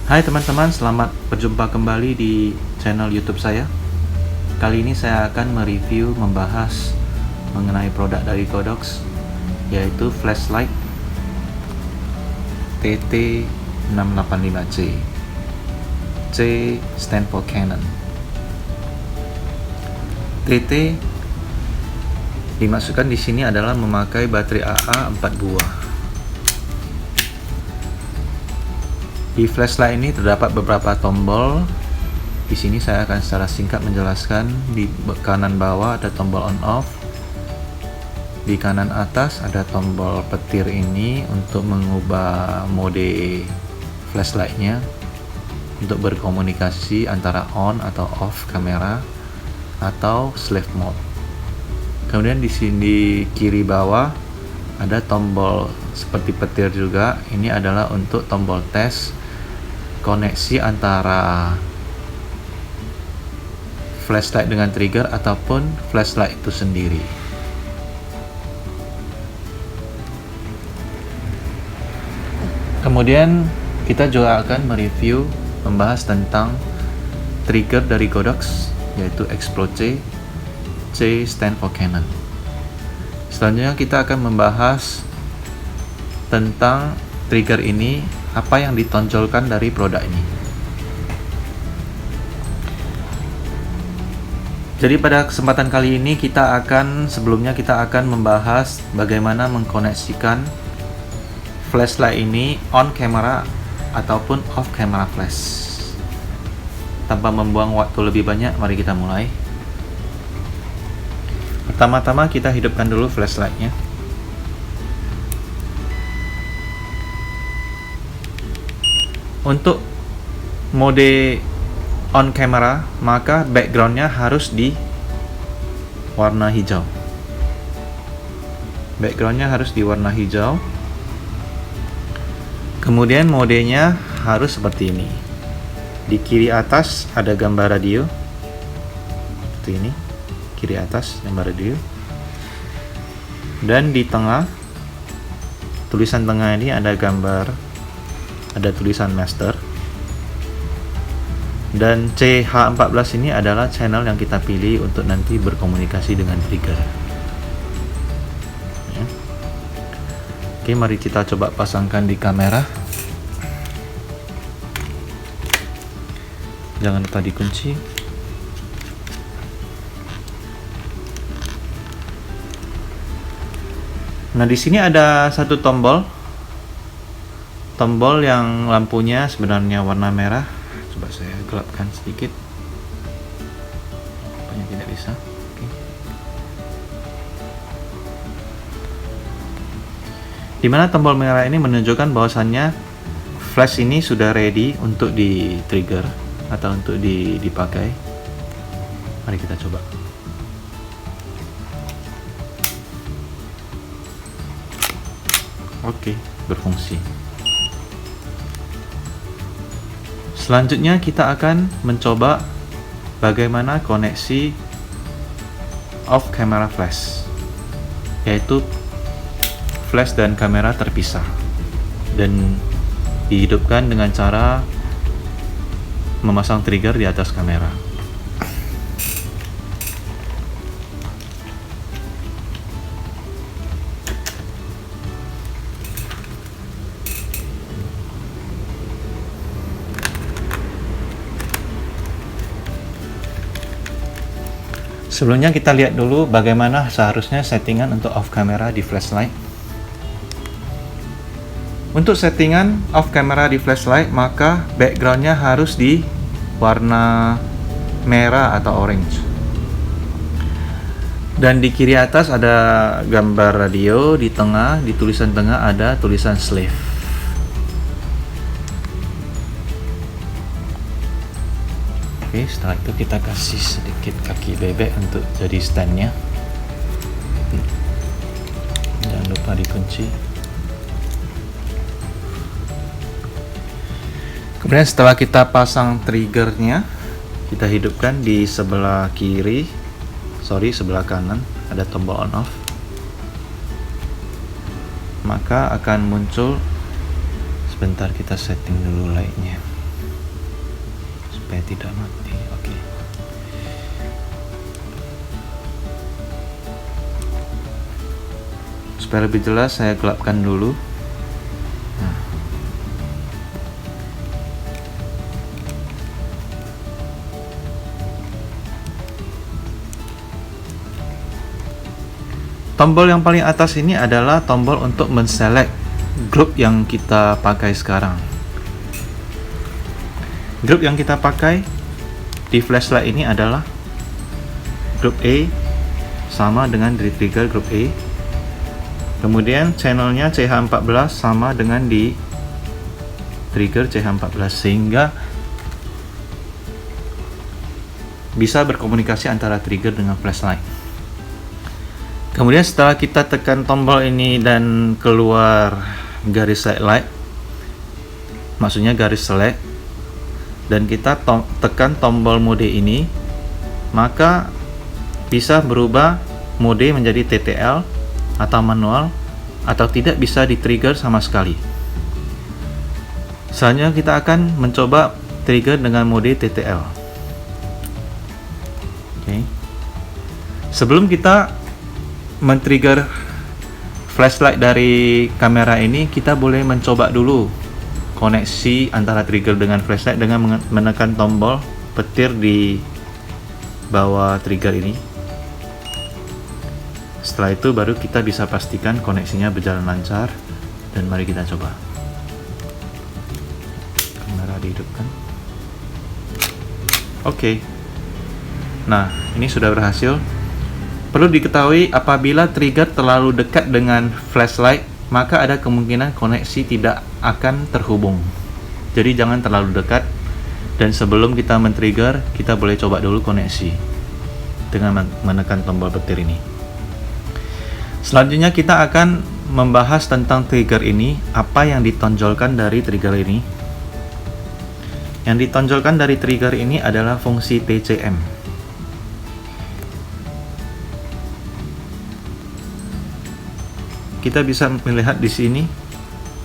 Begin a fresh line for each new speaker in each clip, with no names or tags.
Hai teman-teman, selamat berjumpa kembali di channel YouTube saya. Kali ini saya akan mereview, membahas mengenai produk dari Godox, yaitu flashlight TT685C. C stand for Canon. TT dimasukkan di sini adalah memakai baterai AA 4 buah. Di flashlight ini terdapat beberapa tombol. Di sini saya akan secara singkat menjelaskan. Di kanan bawah ada tombol on off. Di kanan atas ada tombol petir ini untuk mengubah mode flashlightnya untuk berkomunikasi antara on atau off kamera atau slave mode. Kemudian di sini kiri bawah ada tombol seperti petir juga. Ini adalah untuk tombol tes koneksi antara flashlight dengan trigger ataupun flashlight itu sendiri. Kemudian kita juga akan mereview, membahas tentang trigger dari Godox, yaitu Explo C. C stand for Canon. Selanjutnya kita akan membahas tentang trigger ini, apa yang ditonjolkan dari produk ini. Jadi pada kesempatan kali ini sebelumnya kita akan membahas bagaimana mengkoneksikan flashlight ini on camera ataupun off camera flash. Tanpa membuang waktu lebih banyak, mari kita mulai. Pertama-tama kita hidupkan dulu flashlightnya. Untuk mode on camera, maka backgroundnya harus di warna hijau. Backgroundnya harus di warna hijau. Kemudian modenya harus seperti ini. Di kiri atas ada gambar radio. Seperti ini. Kiri atas gambar radio. Dan di tengah, tulisan tengah ini ada tulisan master, dan CH14 ini adalah channel yang kita pilih untuk nanti berkomunikasi dengan trigger ya. Oke, mari kita coba pasangkan di kamera. Jangan lupa dikunci. Nah, di sini ada satu tombol yang lampunya sebenarnya warna merah. Coba saya gelapkan sedikit. Apanya tidak bisa. Oke. Dimana tombol merah ini menunjukkan bahwasannya flash ini sudah ready untuk di trigger atau untuk dipakai. Mari kita coba. Oke, berfungsi. Selanjutnya kita akan mencoba bagaimana koneksi off camera flash, yaitu flash dan kamera terpisah dan dihidupkan dengan cara memasang trigger di atas kamera. Sebelumnya kita lihat dulu bagaimana seharusnya settingan untuk off camera di flashlight. Untuk settingan off camera di flashlight, maka backgroundnya harus di warna merah atau orange. Dan di kiri atas ada gambar radio, di tengah, di tulisan tengah ada tulisan slave. Oke, setelah itu kita kasih sedikit kaki bebek untuk jadi standnya. Jangan lupa dikunci. Kemudian setelah kita pasang triggernya, kita hidupkan di sebelah kanan ada tombol on off. Maka akan muncul, sebentar kita setting dulu lightnya. supaya tidak mati. Oke. Supaya lebih jelas saya gelapkan dulu. Tombol yang paling atas ini adalah tombol untuk menselect grup yang kita pakai sekarang. Grup yang kita pakai di flashlight ini adalah grup A, sama dengan di trigger grup A. Kemudian channelnya CH14 sama dengan di trigger CH14, sehingga bisa berkomunikasi antara trigger dengan flashlight. Kemudian setelah kita tekan tombol ini dan keluar garis light, maksudnya garis select, dan kita tekan tombol mode ini, maka bisa berubah mode menjadi TTL atau manual, atau tidak bisa di trigger sama sekali. Selanjutnya kita akan mencoba trigger dengan mode TTL. Oke. Sebelum kita men-trigger flashlight dari kamera ini, kita boleh mencoba dulu koneksi antara trigger dengan flashlight dengan menekan tombol petir di bawah trigger ini. Setelah itu baru kita bisa pastikan koneksinya berjalan lancar, dan mari kita coba. Kamera dihidupkan. Oke. Nah, ini sudah berhasil. Perlu diketahui, apabila trigger terlalu dekat dengan flashlight, maka ada kemungkinan koneksi tidak akan terhubung. Jadi jangan terlalu dekat, dan sebelum kita men-trigger, kita boleh coba dulu koneksi dengan menekan tombol petir ini. Selanjutnya kita akan membahas tentang trigger ini, apa yang ditonjolkan dari trigger ini. Yang ditonjolkan dari trigger ini adalah fungsi TCM. Kita bisa melihat di sini,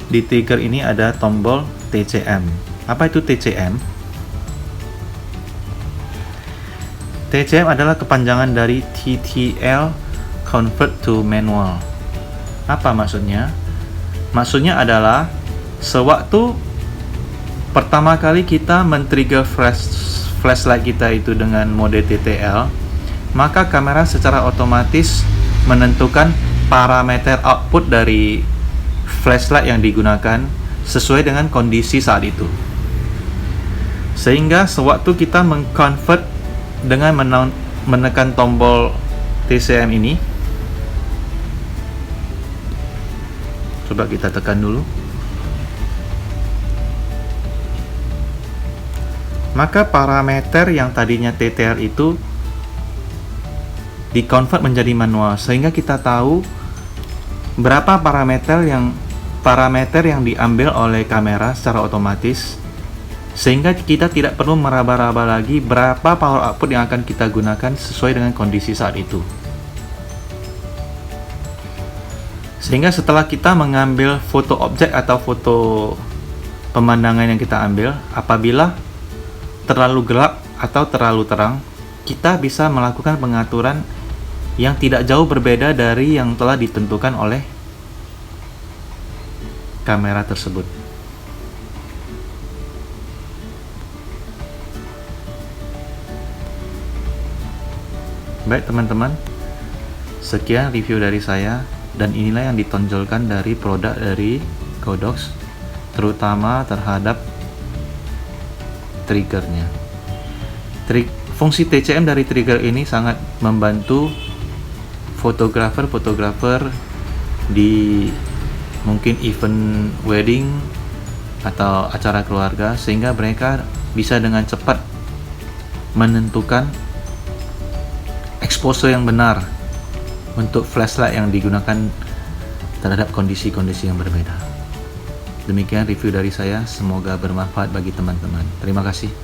di trigger ini ada tombol TCM. Apa itu TCM? TCM adalah kepanjangan dari TTL, Convert to Manual. Apa maksudnya? Maksudnya adalah sewaktu pertama kali kita men-trigger flashlight kita itu dengan mode TTL, maka kamera secara otomatis menentukan parameter output dari flashlight yang digunakan sesuai dengan kondisi saat itu. Sehingga sewaktu kita meng-convert dengan menekan tombol TCM ini, coba kita tekan dulu, maka parameter yang tadinya TTL itu di-convert menjadi manual, sehingga kita tahu berapa parameter yang diambil oleh kamera secara otomatis, sehingga kita tidak perlu meraba-raba lagi berapa power output yang akan kita gunakan sesuai dengan kondisi saat itu. Sehingga setelah kita mengambil foto objek atau foto pemandangan yang kita ambil, apabila terlalu gelap atau terlalu terang, kita bisa melakukan pengaturan yang tidak jauh berbeda dari yang telah ditentukan oleh kamera tersebut. Baik teman-teman, sekian review dari saya, dan inilah yang ditonjolkan dari produk dari Godox, terutama terhadap triggernya. Fungsi TCM dari trigger ini sangat membantu fotografer di mungkin event wedding atau acara keluarga, sehingga mereka bisa dengan cepat menentukan exposure yang benar untuk flashlight yang digunakan terhadap kondisi-kondisi yang berbeda. Demikian review dari saya, semoga bermanfaat bagi teman-teman. Terima kasih.